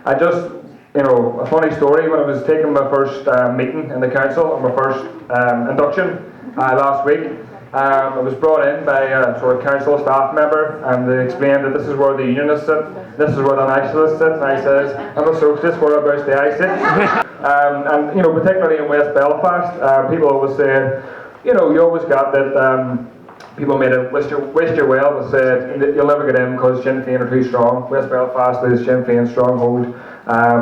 I just, a funny story, when I was taking my first meeting in the council, or my first induction last week, I was brought in by a sort of council staff member, and they explained that this is where the unionists sit, this is where the nationalists sit, and I says, I'm a socialist, whereabouts do I sit? And particularly in West Belfast, people always say, you always got that people made it wish your well, and said you'll never get in because Sinn Féin are too strong. West Belfast is Sinn Féin's stronghold.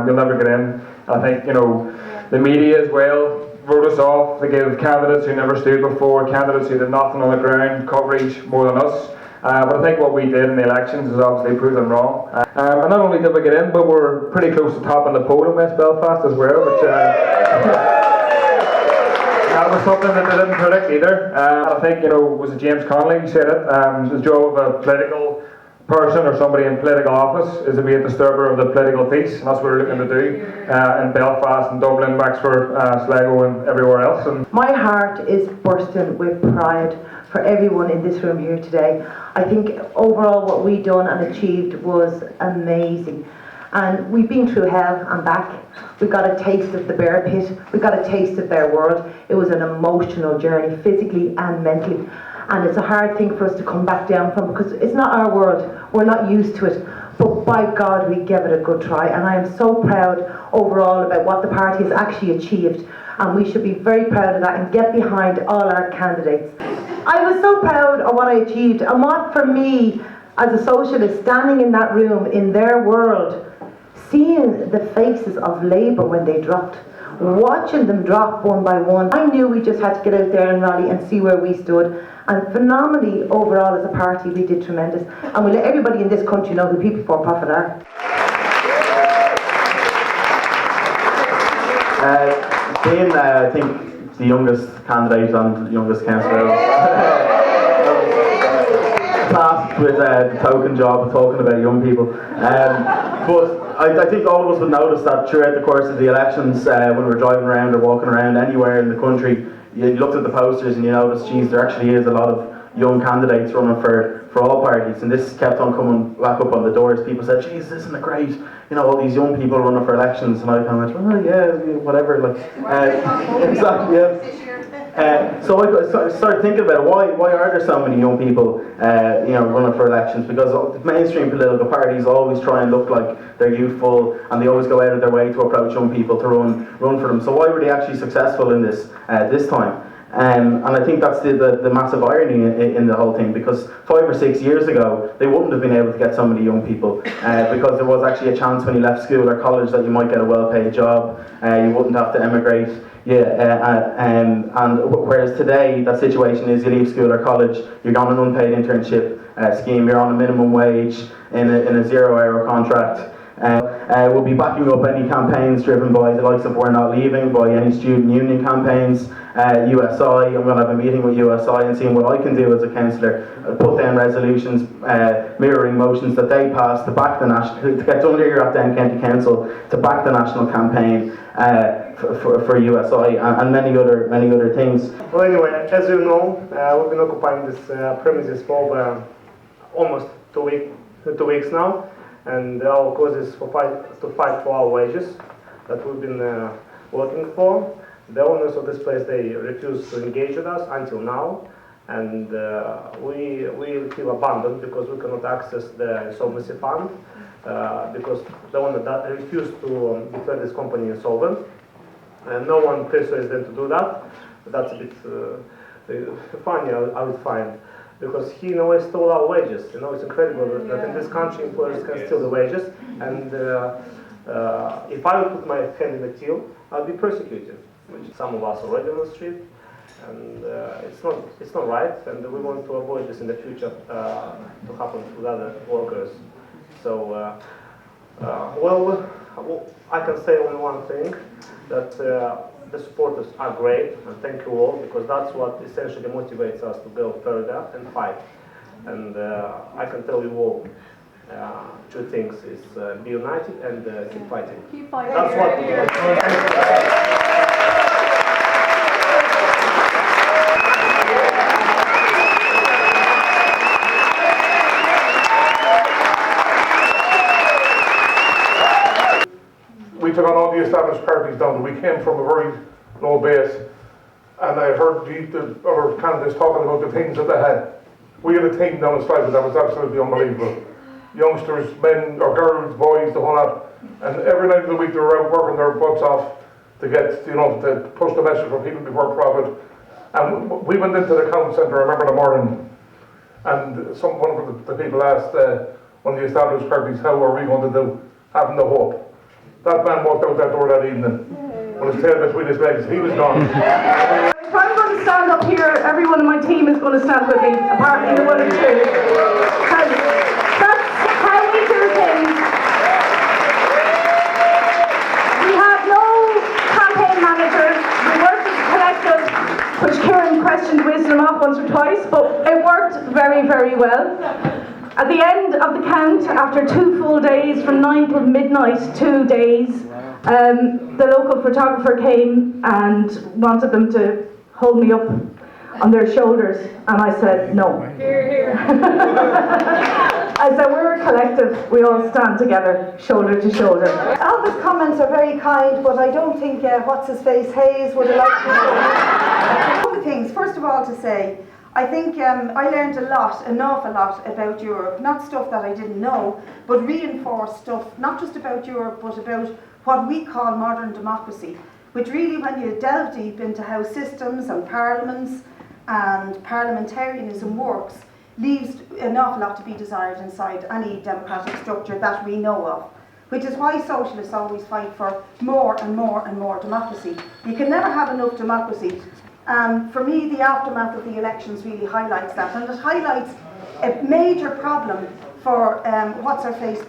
You'll never get in. I think the media as well wrote us off. They gave candidates who never stood before, candidates who did nothing on the ground, coverage more than us. But I think what we did in the elections is obviously proved them wrong. And not only did we get in, but we're pretty close to top in the poll in West Belfast as well, which that was something that they didn't predict either. I think, was it James Connolly who said it? The job of a political person or somebody in political office is to be a disturber of the political peace, and that's what we're looking to do in Belfast and Dublin, Wexford, Sligo and everywhere else. And my heart is bursting with pride for everyone in this room here today. I think overall what we done and achieved was amazing. And we've been through hell and back. We got a taste of the bear pit. We got a taste of their world. It was an emotional journey, physically and mentally. And it's a hard thing for us to come back down from, because it's not our world. We're not used to it. But by God, we gave it a good try. And I am so proud overall about what the party has actually achieved. And we should be very proud of that and get behind all our candidates. I was so proud of what I achieved. And what for me, as a socialist, standing in that room, in their world, seeing the faces of Labour when they dropped, watching them drop one by one, I knew we just had to get out there and rally and see where we stood. And phenomenally, overall as a party, we did tremendous. And we let everybody in this country know who People Before Profit are. Being, I think, the youngest candidate and the youngest councillor, tasked with the token job of talking about young people. But I think all of us would notice that throughout the course of the elections, when we're driving around or walking around anywhere in the country, you looked at the posters and you noticed, geez, there actually is a lot of young candidates running for all parties, and this kept on coming back up on the doors. People said, geez, isn't it great? All these young people running for elections, and I kind of went, well, yeah, whatever. Exactly, yeah. So I started thinking about it. Why are there so many young people, running for elections? Because the mainstream political parties always try and look like they're youthful, and they always go out of their way to approach young people to run for them. So why were they actually successful in this time? And I think that's the massive irony in the whole thing, because 5 or 6 years ago they wouldn't have been able to get so many young people, because there was actually a chance when you left school or college that you might get a well-paid job, you wouldn't have to emigrate. And whereas today that situation is, you leave school or college, you're on an unpaid internship scheme, you're on a minimum wage in a 0-hour contract. We'll be backing up any campaigns driven by the likes of We're Not Leaving, by any student union campaigns, USI. I'm going to have a meeting with USI and seeing what I can do as a councillor, put down resolutions mirroring motions that they passed to back the national, to get done here at the County Council, to back the national campaign for USI and many other things. Well, anyway, as you know, we've been occupying this premises for over almost 2 weeks now. And our cause is to fight for our wages that we've been working for. The owners of this place, they refuse to engage with us until now, and we feel abandoned because we cannot access the insolvency fund because the owner refused to declare this company insolvent, and no one persuades them to do that. That's a bit funny, I would find. Because he in a way stole our wages. It's incredible that in this country employers can steal the wages, and if I would put my hand in the till, I'd be persecuted. Which some of us are already on the street, and it's not right, and we want to avoid this in the future to happen with other workers. So, I can say only one thing, that the supporters are great, and thank you all, because that's what essentially motivates us to go further and fight. And I can tell you all 2 things is be united and keep fighting. Keep fighting. That's what we do. we took on all the established parties down, we came from a very low base, and I heard our candidates talking about the things that they had. We had a team down the Sligo that was absolutely unbelievable. Youngsters, men or girls, boys, the whole lot. And every night of the week they were out working their butts off to get, to push the message for people before profit. And we went into the council centre, I remember the morning, and one of the people asked one of the established parties, how are we going to do, having the hope. That man walked out that door that evening with his tail between his legs. He was gone. If I'm going to stand up here, everyone in my team is going to stand with me, apart from the one or two. Because that's how we do things. We have no campaign managers. We worked as a collective, which Kieran questioned wisdom off once or twice, but it worked very, very well. At the end of the count, after 2 full days, from 9 till midnight, 2 days, the local photographer came and wanted them to hold me up on their shoulders, and I said no. Here, here. I said, we're a collective, we all stand together, shoulder to shoulder. Alva's comments are very kind, but I don't think what's-his-face Hayes would have liked to. Couple of things. First of all, to say, I think I learned an awful lot about Europe, not stuff that I didn't know, but reinforced stuff, not just about Europe, but about what we call modern democracy, which really, when you delve deep into how systems and parliaments and parliamentarianism works, leaves an awful lot to be desired inside any democratic structure that we know of. Which is why socialists always fight for more and more and more democracy. You can never have enough democracy. And for me, the aftermath of the elections really highlights that, and it highlights a major problem for what's-her-face,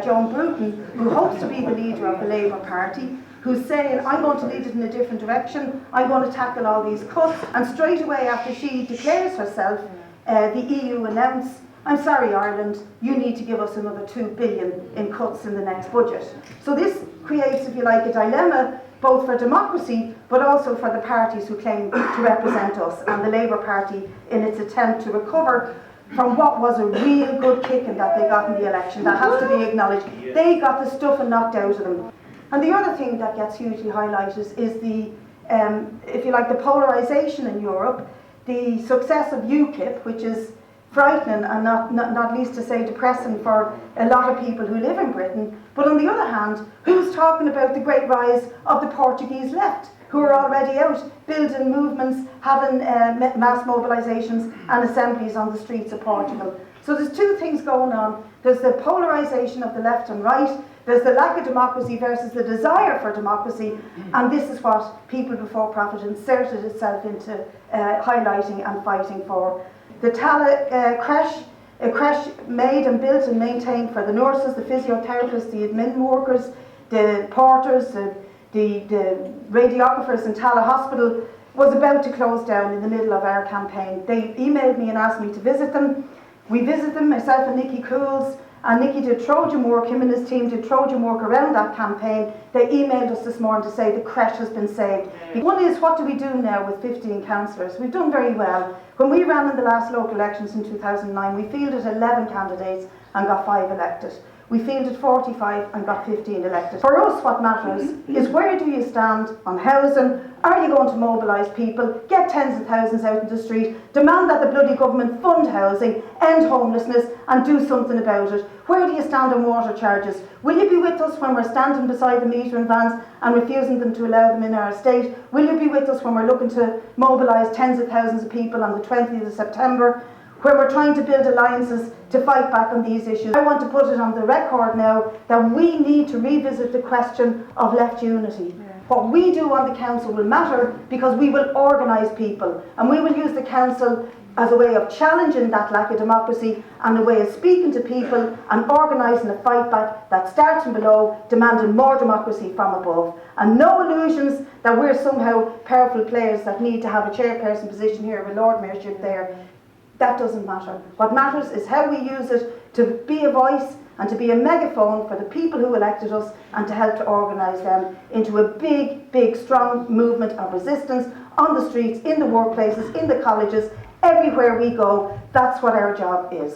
Joan Bruton, who hopes to be the leader of the Labour Party, who's saying, I'm going to lead it in a different direction, I'm going to tackle all these cuts, and straight away after she declares herself, the EU announced, I'm sorry Ireland, you need to give us another 2 billion in cuts in the next budget. So this creates, if you like, a dilemma both for democracy but also for the parties who claim to represent us, and the Labour Party in its attempt to recover from what was a real good kicking that they got in the election. That has to be acknowledged. They got the stuffing knocked out of them. And the other thing that gets hugely highlighted is the, if you like, the polarisation in Europe, the success of UKIP, which is frightening and not least to say depressing for a lot of people who live in Britain. But on the other hand, who's talking about the great rise of the Portuguese left, who are already out building movements, having mass mobilisations and assemblies on the streets of Portugal. So there's two things going on. There's the polarisation of the left and right, there's the lack of democracy versus the desire for democracy, and this is what People Before Profit inserted itself into highlighting and fighting for. The Tallaght creche, a creche made and built and maintained for the nurses, the physiotherapists, the admin workers, the porters, the radiographers in Tallaght Hospital, was about to close down in the middle of our campaign. They emailed me and asked me to visit them. We visited them, myself and Nicky Cools, and Nicky did Trojan work, him and his team did Trojan work around that campaign. They emailed us this morning to say the creche has been saved. One is, what do we do now with 15 councillors? We've done very well. When we ran in the last local elections in 2009, we fielded 11 candidates and got 5 elected. We fielded 45 and got 15 elected. For us, what matters is, where do you stand on housing? Are you going to mobilise people, get tens of thousands out in the street, demand that the bloody government fund housing, end homelessness and do something about it? Where do you stand on water charges? Will you be with us when we're standing beside the metering vans and refusing them to allow them in our estate? Will you be with us when we're looking to mobilise tens of thousands of people on the 20th of September? When we're trying to build alliances to fight back on these issues? I want to put it on the record now that we need to revisit the question of left unity. What we do on the council will matter, because we will organise people, and we will use the council as a way of challenging that lack of democracy and a way of speaking to people and organising a fight back that starts from below, demanding more democracy from above. And no illusions that we're somehow powerful players that need to have a chairperson position here, a Lord Mayorship there. That doesn't matter. What matters is how we use it to be a voice and to be a megaphone for the people who elected us, and to help to organise them into a big, big, strong movement of resistance on the streets, in the workplaces, in the colleges, everywhere we go. That's what our job is.